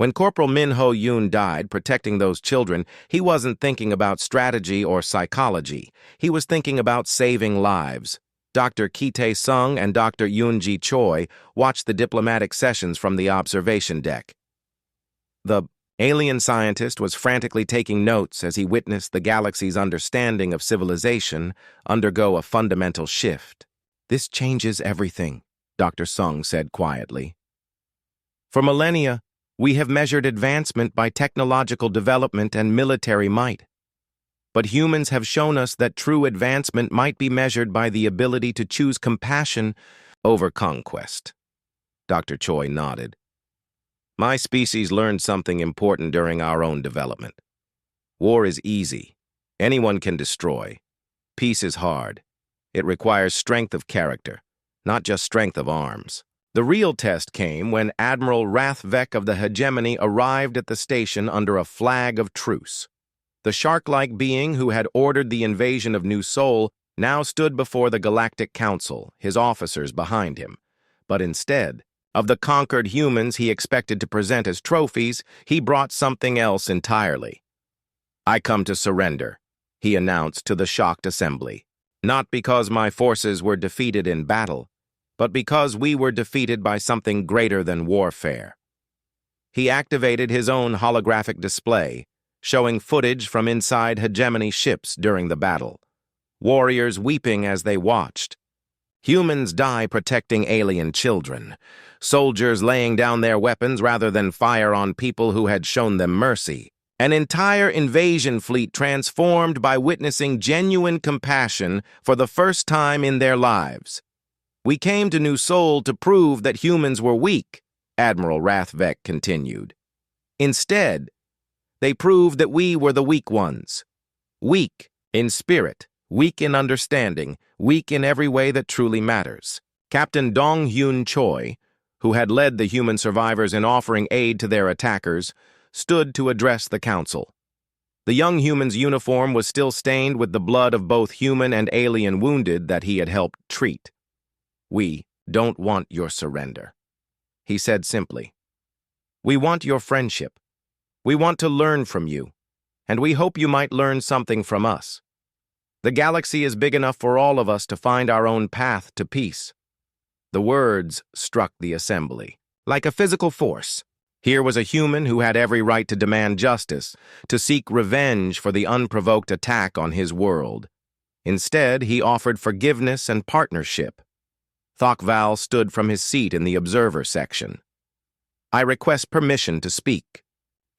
When Corporal Min Ho Yoon died protecting those children, he wasn't thinking about strategy or psychology. He was thinking about saving lives. Dr. Ki-tae Sung and Dr. Yoon-ji Choi watched the diplomatic sessions from the observation deck. The alien scientist was frantically taking notes as he witnessed the galaxy's understanding of civilization undergo a fundamental shift. "This changes everything," Dr. Sung said quietly. "For millennia, we have measured advancement by technological development and military might. But humans have shown us that true advancement might be measured by the ability to choose compassion over conquest." Dr. Choi nodded. "My species learned something important during our own development. War is easy. Anyone can destroy. Peace is hard. It requires strength of character, not just strength of arms." The real test came when Admiral Rathvek of the Hegemony arrived at the station under a flag of truce. The shark-like being who had ordered the invasion of New Seoul now stood before the Galactic Council, his officers behind him. But instead of the conquered humans he expected to present as trophies, he brought something else entirely. "I come to surrender," he announced to the shocked assembly. "Not because my forces were defeated in battle, but because we were defeated by something greater than warfare." He activated his own holographic display, showing footage from inside hegemony ships during the battle. Warriors weeping as they watched. Humans die protecting alien children. Soldiers laying down their weapons rather than fire on people who had shown them mercy. An entire invasion fleet transformed by witnessing genuine compassion for the first time in their lives. "We came to New Seoul to prove that humans were weak," Admiral Rathvek continued. "Instead, they proved that we were the weak ones. Weak in spirit, weak in understanding, weak in every way that truly matters." Captain Dong Hyun Choi, who had led the human survivors in offering aid to their attackers, stood to address the council. The young human's uniform was still stained with the blood of both human and alien wounded that he had helped treat. "We don't want your surrender," he said simply. "We want your friendship. We want to learn from you, and we hope you might learn something from us. The galaxy is big enough for all of us to find our own path to peace." The words struck the assembly like a physical force. Here was a human who had every right to demand justice, to seek revenge for the unprovoked attack on his world. Instead, he offered forgiveness and partnership. Thokval stood from his seat in the observer section. "I request permission to speak,"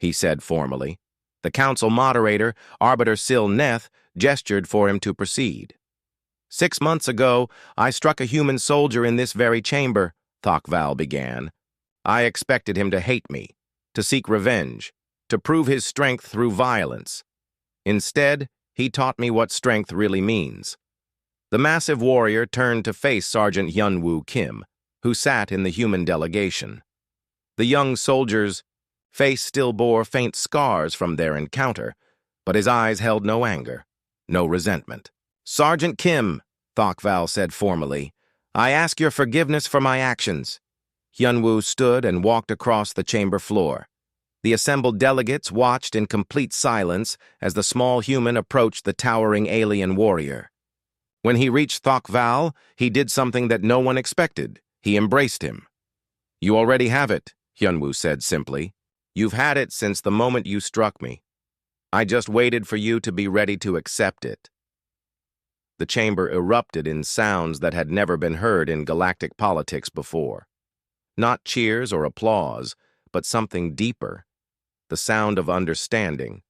he said formally. The council moderator, Arbiter Sil Neth, gestured for him to proceed. "6 months ago, I struck a human soldier in this very chamber," Thokval began. "I expected him to hate me, to seek revenge, to prove his strength through violence. Instead, he taught me what strength really means." The massive warrior turned to face Sergeant Hyun-woo Kim, who sat in the human delegation. The young soldier's face still bore faint scars from their encounter, but his eyes held no anger, no resentment. "Sergeant Kim," Thokval said formally, "I ask your forgiveness for my actions." Hyun-woo stood and walked across the chamber floor. The assembled delegates watched in complete silence as the small human approached the towering alien warrior. When he reached Thokval, he did something that no one expected. He embraced him. "You already have it," Hyun-woo said simply. "You've had it since the moment you struck me. I just waited for you to be ready to accept it." The chamber erupted in sounds that had never been heard in galactic politics before. Not cheers or applause, but something deeper. The sound of understanding,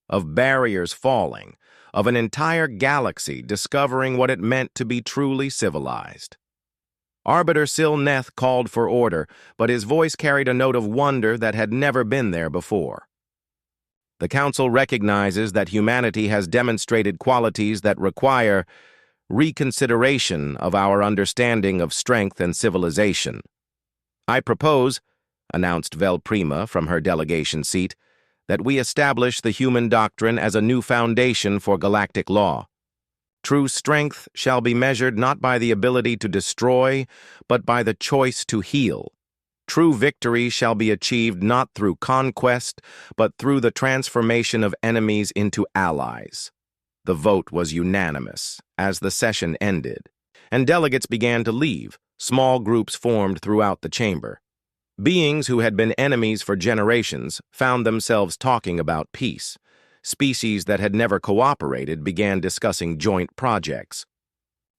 of barriers falling, of an entire galaxy discovering what it meant to be truly civilized. Arbiter Sil Neth called for order, but his voice carried a note of wonder that had never been there before. "The Council recognizes that humanity has demonstrated qualities that require reconsideration of our understanding of strength and civilization. I propose," announced Vel Prima from her delegation seat, "that we establish the human doctrine as a new foundation for galactic law. True strength shall be measured not by the ability to destroy, but by the choice to heal. True victory shall be achieved not through conquest, but through the transformation of enemies into allies. The vote was unanimous as the session ended, and delegates began to leave. Small groups formed throughout the chamber. Beings who had been enemies for generations found themselves talking about peace. Species that had never cooperated began discussing joint projects.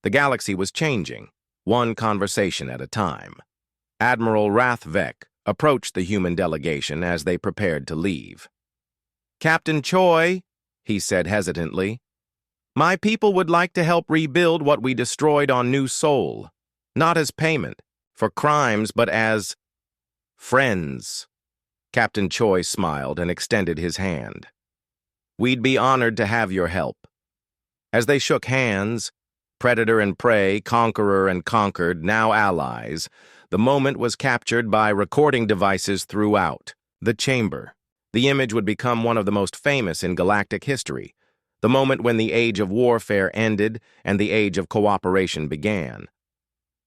The galaxy was changing, one conversation at a time. Admiral Rathvek approached the human delegation as they prepared to leave. "Captain Choi," he said hesitantly, "my people would like to help rebuild what we destroyed on New Sol, not as payment for crimes, but as friends." Captain Choi smiled and extended his hand. "We'd be honored to have your help." As they shook hands, predator and prey, conqueror and conquered, now allies, the moment was captured by recording devices throughout the chamber. The image would become one of the most famous in galactic history, the moment when the age of warfare ended and the age of cooperation began.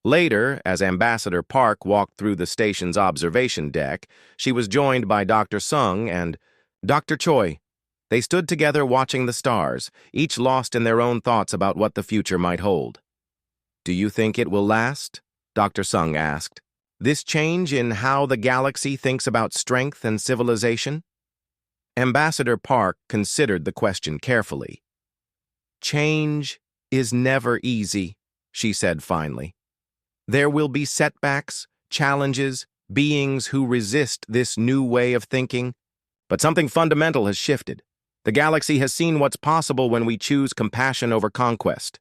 Later, as Ambassador Park walked through the station's observation deck, she was joined by Dr. Sung and Dr. Choi. They stood together watching the stars, each lost in their own thoughts about what the future might hold. "Do you think it will last?" Dr. Sung asked. "This change in how the galaxy thinks about strength and civilization?" Ambassador Park considered the question carefully. "Change is never easy," she said finally. "There will be setbacks, challenges, beings who resist this new way of thinking. But something fundamental has shifted. The galaxy has seen what's possible when we choose compassion over conquest.